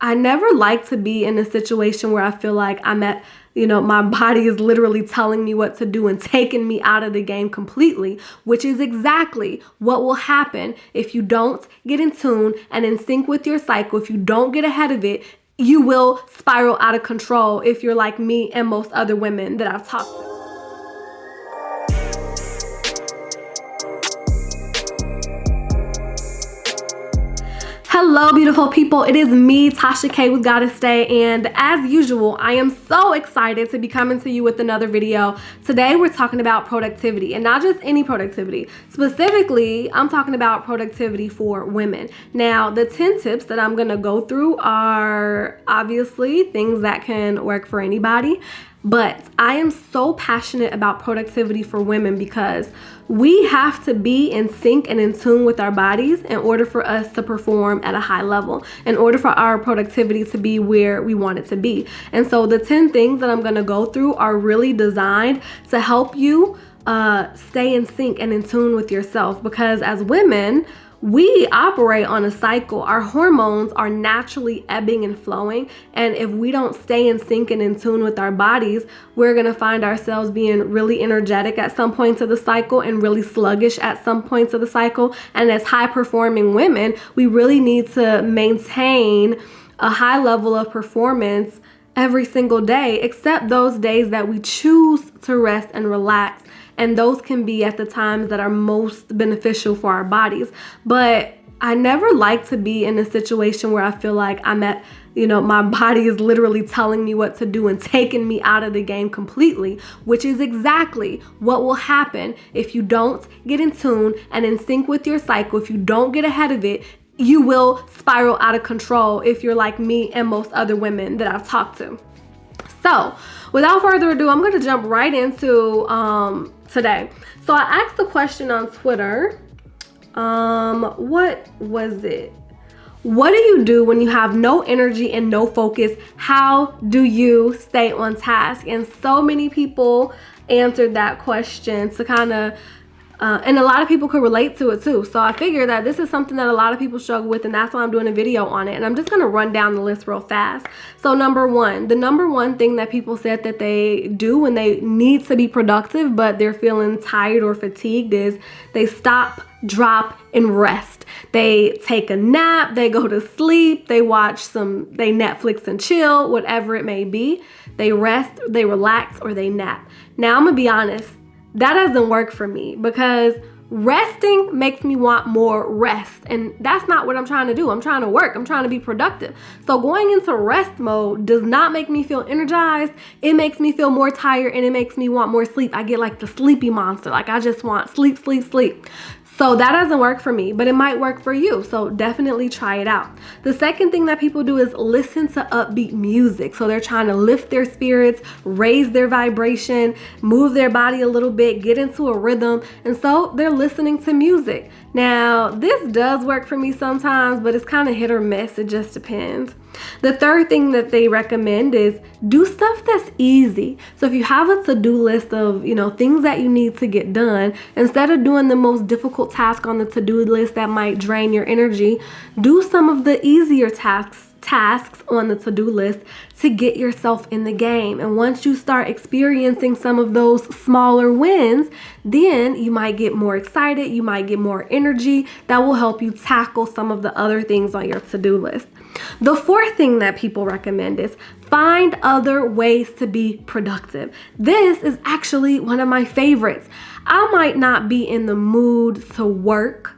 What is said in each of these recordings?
I never like to be in a situation where I feel like my body is literally telling me what to do and taking me out of the game completely, which is exactly what will happen if you don't get in tune and in sync with your cycle. If you don't get ahead of it, you will spiral out of control if you're like me and most other women that I've talked to. Hello, beautiful people. It is me, Tasha K with Goddess Stay, and as usual, I am so excited to be coming to you with another video. Today, we're talking about productivity, and not just any productivity. Specifically, I'm talking about productivity for women. Now, the 10 tips that I'm gonna go through are obviously things that can work for anybody, but I am so passionate about productivity for women because we have to be in sync and in tune with our bodies in order for us to perform at a high level, in order for our productivity to be where we want it to be. And so the 10 things that I'm going to go through are really designed to help you stay in sync and in tune with yourself, because as women, we operate on a cycle. Our hormones are naturally ebbing and flowing. And if we don't stay in sync and in tune with our bodies, we're going to find ourselves being really energetic at some points of the cycle and really sluggish at some points of the cycle. And as high performing women, we really need to maintain a high level of performance every single day, except those days that we choose to rest and relax. And those can be at the times that are most beneficial for our bodies. But I never like to be in a situation where I feel like my body is literally telling me what to do and taking me out of the game completely, which is exactly what will happen if you don't get in tune and in sync with your cycle. If you don't get ahead of it, you will spiral out of control if you're like me and most other women that I've talked to. So without further ado, I'm going to jump right into today. So I asked the question on Twitter, what was it? What do you do when you have no energy and no focus? How do you stay on task? And so many people answered that question to kind of and a lot of people could relate to it too. So I figured that this is something that a lot of people struggle with, and that's why I'm doing a video on it. And I'm just going to run down the list real fast. So the number one thing that people said that they do when they need to be productive, but they're feeling tired or fatigued, is they stop, drop, and rest. They take a nap, they go to sleep, they Netflix and chill, whatever it may be. They rest, they relax, or they nap. Now, I'm going to be honest. That doesn't work for me because resting makes me want more rest. And that's not what I'm trying to do. I'm trying to work. I'm trying to be productive. So going into rest mode does not make me feel energized. It makes me feel more tired and it makes me want more sleep. I get like the sleepy monster. Like I just want sleep, sleep, sleep. So that doesn't work for me, but it might work for you. So definitely try it out. The second thing that people do is listen to upbeat music. So they're trying to lift their spirits, raise their vibration, move their body a little bit, get into a rhythm. And so they're listening to music. Now, this does work for me sometimes, but it's kind of hit or miss. It just depends. The third thing that they recommend is do stuff that's easy. So if you have a to-do list of, things that you need to get done, instead of doing the most difficult task on the to-do list that might drain your energy, do some of the easier tasks on the to-do list to get yourself in the game. And once you start experiencing some of those smaller wins, then you might get more excited, you might get more energy that will help you tackle some of the other things on your to-do list. The fourth thing that people recommend is find other ways to be productive. This is actually one of my favorites. I might not be in the mood to work,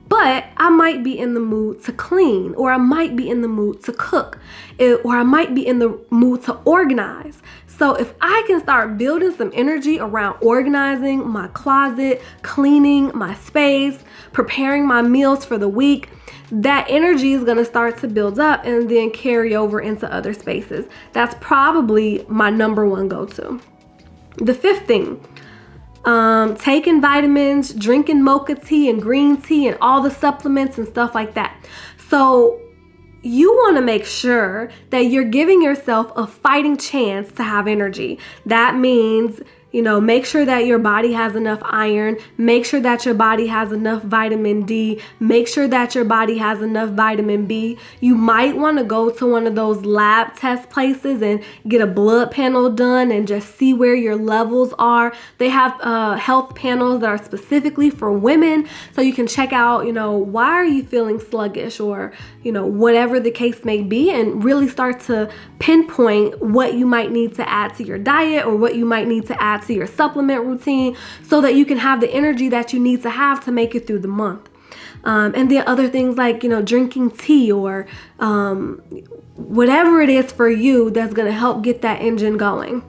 but I might be in the mood to clean, or I might be in the mood to cook, or I might be in the mood to organize. So if I can start building some energy around organizing my closet, cleaning my space, preparing my meals for the week, that energy is going to start to build up and then carry over into other spaces. That's probably my number one go-to. The fifth thing, taking vitamins, drinking mocha tea and green tea and all the supplements and stuff like that. So you want to make sure that you're giving yourself a fighting chance to have energy. That means, Make sure that your body has enough iron. Make sure that your body has enough vitamin D. Make sure that your body has enough vitamin B. You might want to go to one of those lab test places and get a blood panel done and just see where your levels are. They have health panels that are specifically for women, so you can check out, why are you feeling sluggish, or, whatever the case may be, and really start to pinpoint what you might need to add to your diet or what you might need to add to your supplement routine so that you can have the energy that you need to have to make it through the month. And the other things like, drinking tea or whatever it is for you that's going to help get that engine going.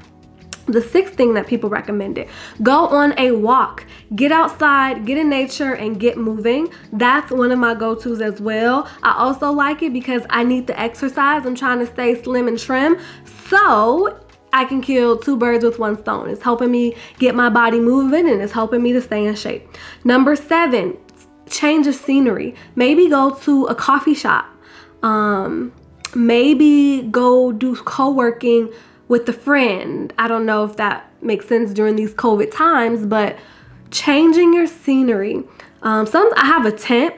The sixth thing that people recommended: go on a walk. Get outside, get in nature, and get moving. That's one of my go-tos as well. I also like it because I need the exercise. I'm trying to stay slim and trim, so I can kill two birds with one stone. It's helping me get my body moving, and it's helping me to stay in shape. Number 7, change of scenery. Maybe go to a coffee shop. Maybe go do co-working with a friend. I don't know if that makes sense during these COVID times, but changing your scenery. I have a tent.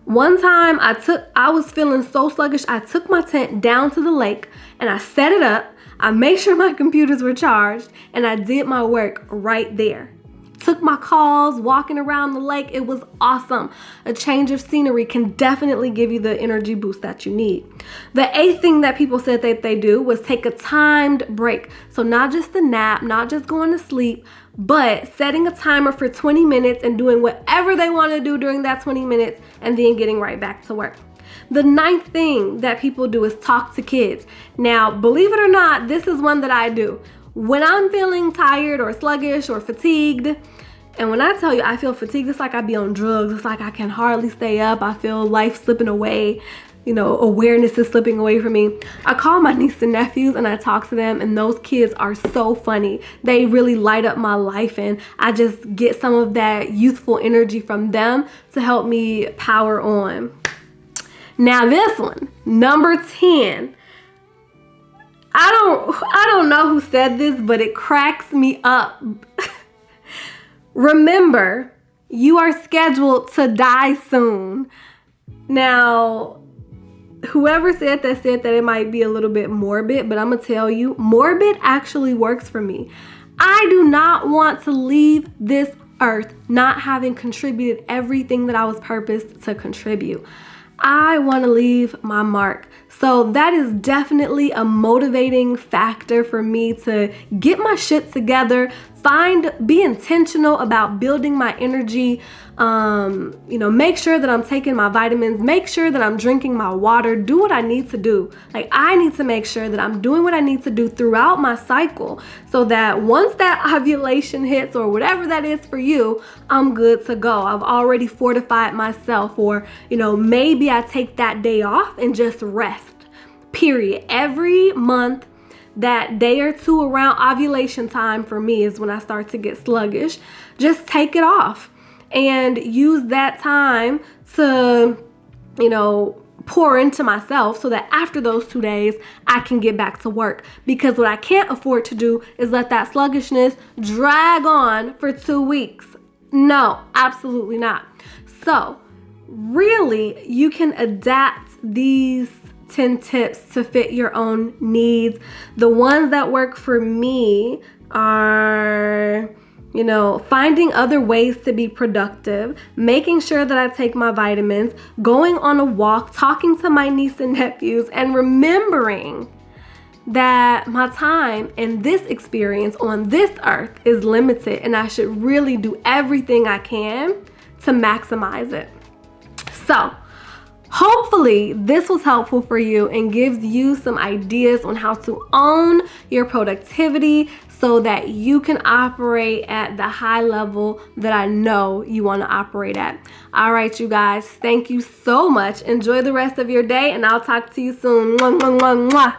One time I was feeling so sluggish, I took my tent down to the lake and I set it up. I made sure my computers were charged and I did my work right there. Took my calls, walking around the lake. It was awesome. A change of scenery can definitely give you the energy boost that you need. The 8th thing that people said that they do was take a timed break. So not just a nap, not just going to sleep, but setting a timer for 20 minutes and doing whatever they want to do during that 20 minutes and then getting right back to work. The 9th thing that people do is talk to kids. Now, believe it or not, this is one that I do. When I'm feeling tired or sluggish or fatigued, and when I tell you I feel fatigued, it's like I be on drugs. It's like I can hardly stay up. I feel life slipping away. Awareness is slipping away from me. I call my niece and nephews and I talk to them, and those kids are so funny. They really light up my life, and I just get some of that youthful energy from them to help me power on. Now this one, number 10. I don't know who said this, but it cracks me up. Remember, you are scheduled to die soon. Now, whoever said that it might be a little bit morbid, but I'm gonna tell you, morbid actually works for me. I do not want to leave this earth not having contributed everything that I was purposed to contribute. I want to leave my mark. So that is definitely a motivating factor for me to get my shit together, be intentional about building my energy, make sure that I'm taking my vitamins, make sure that I'm drinking my water, do what I need to do. Like, I need to make sure that I'm doing what I need to do throughout my cycle so that once that ovulation hits or whatever that is for you, I'm good to go. I've already fortified myself, or, maybe I take that day off and just rest. Period. Every month, that day or two around ovulation time for me is when I start to get sluggish. Just take it off and use that time to, pour into myself so that after those 2 days, I can get back to work. Because what I can't afford to do is let that sluggishness drag on for 2 weeks. No, absolutely not. So really, you can adapt these 10 tips to fit your own needs. The ones that work for me are, finding other ways to be productive, making sure that I take my vitamins, going on a walk, talking to my niece and nephews, and remembering that my time in this experience on this earth is limited, and I should really do everything I can to maximize it. So, hopefully this was helpful for you and gives you some ideas on how to own your productivity so that you can operate at the high level that I know you want to operate at. All right, you guys, thank you so much. Enjoy the rest of your day, and I'll talk to you soon. Mwah, mwah, mwah, mwah.